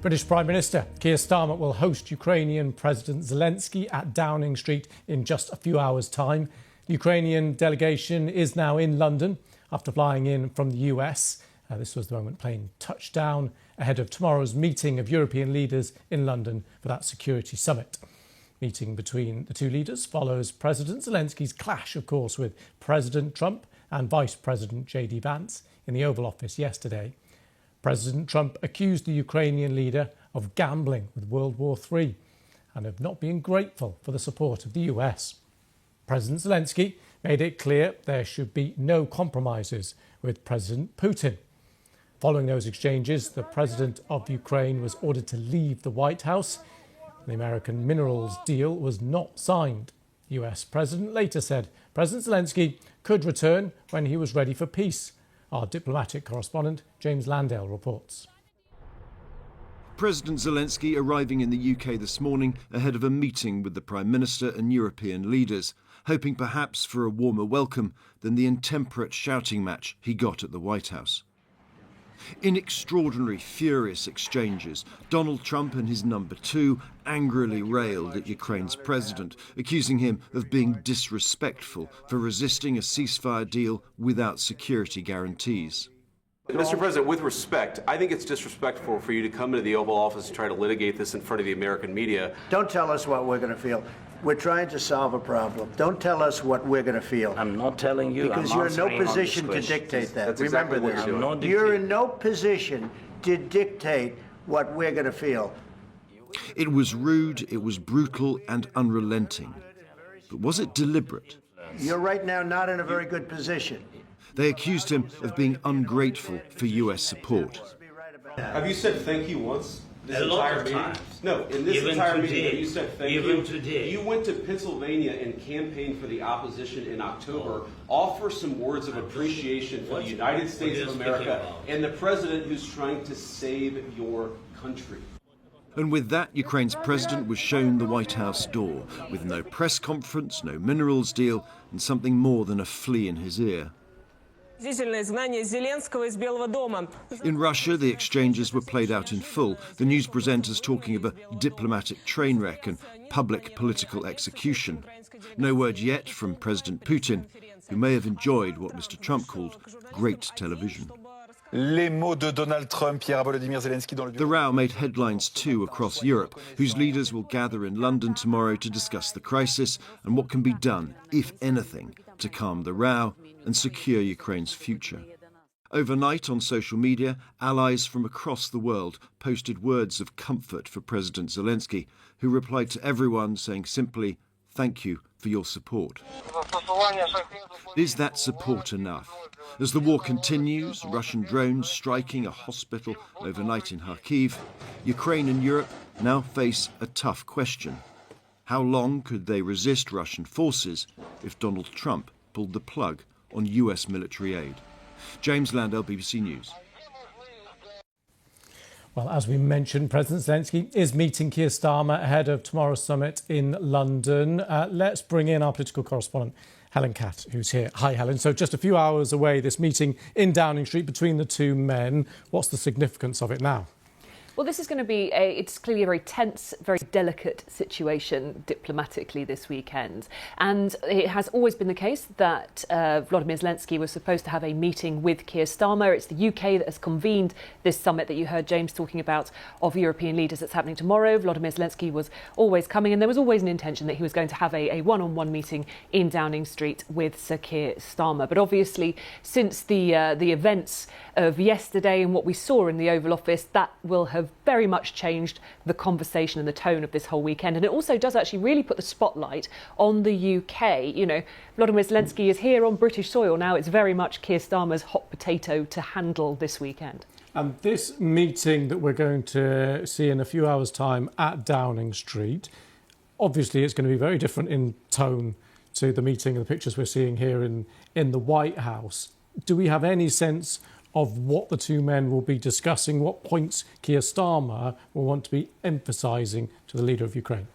British Prime Minister Keir Starmer will host Ukrainian President Zelensky at Downing Street in just a few hours' time. The Ukrainian delegation is now in London after flying in from the US. This was the moment plane touched down ahead of tomorrow's meeting of European leaders in London for that security summit. Meeting between the two leaders follows President Zelensky's clash, of course, with President Trump and Vice President J.D. Vance in the Oval Office yesterday. President Trump accused the Ukrainian leader of gambling with World War III and of not being grateful for the support of the US. President Zelensky made it clear there should be no compromises with President Putin. Following those exchanges, the president of Ukraine was ordered to leave the White House. The American minerals deal was not signed. The US president later said President Zelensky could return when he was ready for peace. Our diplomatic correspondent, James Landale, reports. President Zelensky arriving in the UK this morning ahead of a meeting with the Prime Minister and European leaders, hoping perhaps for a warmer welcome than the intemperate shouting match he got at the White House. In extraordinary, furious exchanges, Donald Trump and his number two angrily railed at Ukraine's president, accusing him of being disrespectful for resisting a ceasefire deal without security guarantees. Mr. President, with respect, I think it's disrespectful for you to come into the Oval Office and try to litigate this in front of the American media. Don't tell us what we're going to feel. We're trying to solve a problem. Don't tell us what we're going to feel. I'm not telling you. Because you're in no position to dictate that. That's Remember exactly what this. You're in no position to dictate what we're going to feel. It was rude, it was brutal and unrelenting. But was it deliberate? You're right now not in a very good position. They accused him of being ungrateful for US support. Have you said thank you once? A lot of times. No, in this entire meeting, you said thank you. Even today. You went to Pennsylvania and campaigned for the opposition in October. Offer some words of appreciation for the United States of America and the president who's trying to save your country. And with that, Ukraine's president was shown the White House door, with no press conference, no minerals deal, and something more than a flea in his ear. In Russia, the exchanges were played out in full, the news presenters talking of a diplomatic train wreck and public political execution. No word yet from President Putin, who may have enjoyed what Mr. Trump called great television. Les mots de Donald Trump, Volodymyr Zelensky dans le... The row made headlines too across Europe, whose leaders will gather in London tomorrow to discuss the crisis and what can be done, if anything, to calm the row and secure Ukraine's future. Overnight on social media, allies from across the world posted words of comfort for President Zelensky, who replied to everyone saying simply, "Thank you for your support." Is that support enough? As the war continues, Russian drones striking a hospital overnight in Kharkiv, Ukraine and Europe now face a tough question. How long could they resist Russian forces if Donald Trump pulled the plug on US military aid? James Landale, BBC News. Well, as we mentioned, President Zelensky is meeting Keir Starmer ahead of tomorrow's summit in London. Let's bring in our political correspondent, Helen Catt, who's here. Hi, Helen. So just a few hours away, this meeting in Downing Street between the two men. What's the significance of it now? Well, this is going to be it's clearly a very tense, very delicate situation diplomatically this weekend. And it has always been the case that Volodymyr Zelensky was supposed to have a meeting with Keir Starmer. It's the UK that has convened this summit that you heard James talking about of European leaders that's happening tomorrow. Volodymyr Zelensky was always coming, and there was always an intention that he was going to have a one-on-one meeting in Downing Street with Sir Keir Starmer. But obviously, since the events of yesterday and what we saw in the Oval Office, that will have very much changed the conversation and the tone of this whole weekend. And it also does actually really put the spotlight on the UK. You know, Volodymyr Zelensky is here on British soil now. It's very much Keir Starmer's hot potato to handle this weekend. And this meeting that we're going to see in a few hours' time at Downing Street, obviously it's going to be very different in tone to the meeting and the pictures we're seeing here in the White House. Do we have any sense of what the two men will be discussing, what points Keir Starmer will want to be emphasising to the leader of Ukraine?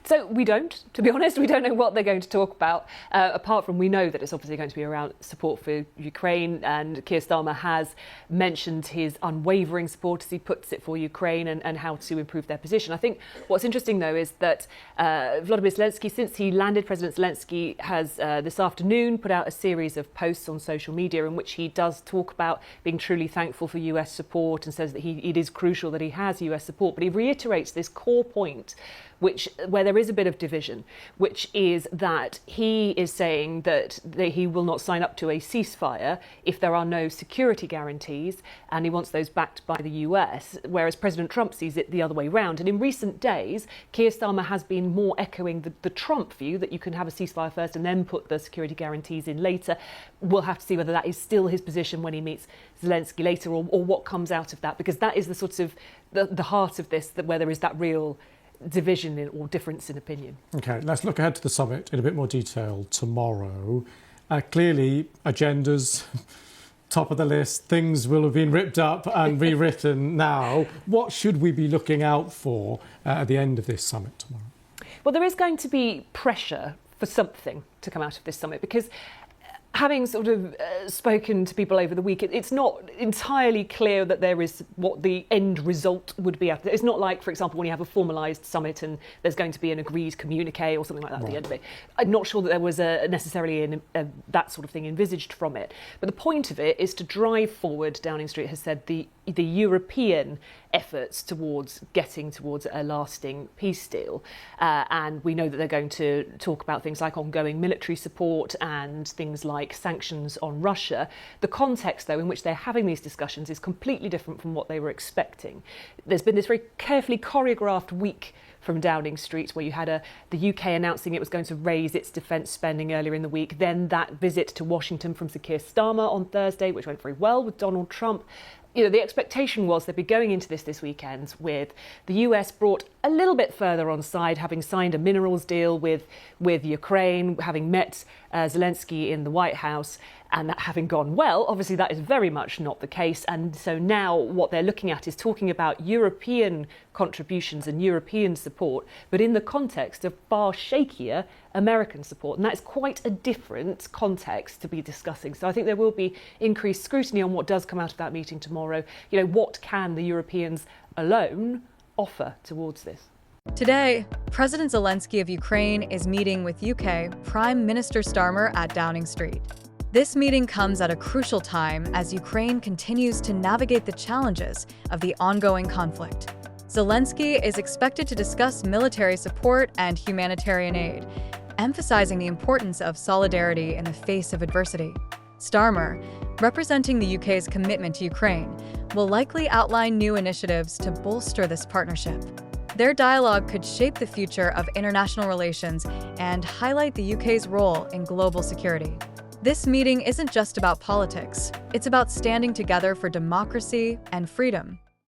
So we don't, to be honest, we don't know what they're going to talk about, apart from we know that it's obviously going to be around support for Ukraine, and Keir Starmer has mentioned his unwavering support, as he puts it, for Ukraine and how to improve their position. I think what's interesting, though, is that Volodymyr Zelensky, since he landed, President Zelensky has this afternoon put out a series of posts on social media in which he does talk about being truly thankful for US support and says that it is crucial that he has US support. But he reiterates this core point, where there is a bit of division, which is that he is saying that he will not sign up to a ceasefire if there are no security guarantees, and he wants those backed by the US, whereas President Trump sees it the other way round. And in recent days, Keir Starmer has been more echoing the Trump view that you can have a ceasefire first and then put the security guarantees in later. We'll have to see whether that is still his position when he meets Zelensky later, or what comes out of that, because that is the sort of the heart of this, where there is that real division or difference in opinion. OK, let's look ahead to the summit in a bit more detail tomorrow. Clearly, agendas, top of the list, things will have been ripped up and rewritten now. What should we be looking out for at the end of this summit tomorrow? Well, there is going to be pressure for something to come out of this summit, because having sort of spoken to people over the week, it's not entirely clear that there is what the end result would be. It's not like, for example, when you have a formalised summit and there's going to be an agreed communique or something like that at the end of it. I'm not sure that there was necessarily that sort of thing envisaged from it. But the point of it is to drive forward, Downing Street has said, the European efforts towards getting towards a lasting peace deal. And we know that they're going to talk about things like ongoing military support and things like sanctions on Russia. The context, though, in which they're having these discussions is completely different from what they were expecting. There's been this very carefully choreographed week from Downing Street, where you had the UK announcing it was going to raise its defence spending earlier in the week, then that visit to Washington from Sir Keir Starmer on Thursday, which went very well with Donald Trump. You know, the expectation was they'd be going into this weekend with the US brought a little bit further on side, having signed a minerals deal with Ukraine, having met Zelensky in the White House, and that having gone well. Obviously, that is very much not the case. And so now what they're looking at is talking about European contributions and European support, but in the context of far shakier American support. And that is quite a different context to be discussing. So I think there will be increased scrutiny on what does come out of that meeting tomorrow. You know, what can the Europeans alone offer towards this? Today, President Zelensky of Ukraine is meeting with UK Prime Minister Starmer at Downing Street. This meeting comes at a crucial time as Ukraine continues to navigate the challenges of the ongoing conflict. Zelensky is expected to discuss military support and humanitarian aid, emphasizing the importance of solidarity in the face of adversity. Starmer, representing the UK's commitment to Ukraine, will likely outline new initiatives to bolster this partnership. Their dialogue could shape the future of international relations and highlight the UK's role in global security. This meeting isn't just about politics, it's about standing together for democracy and freedom.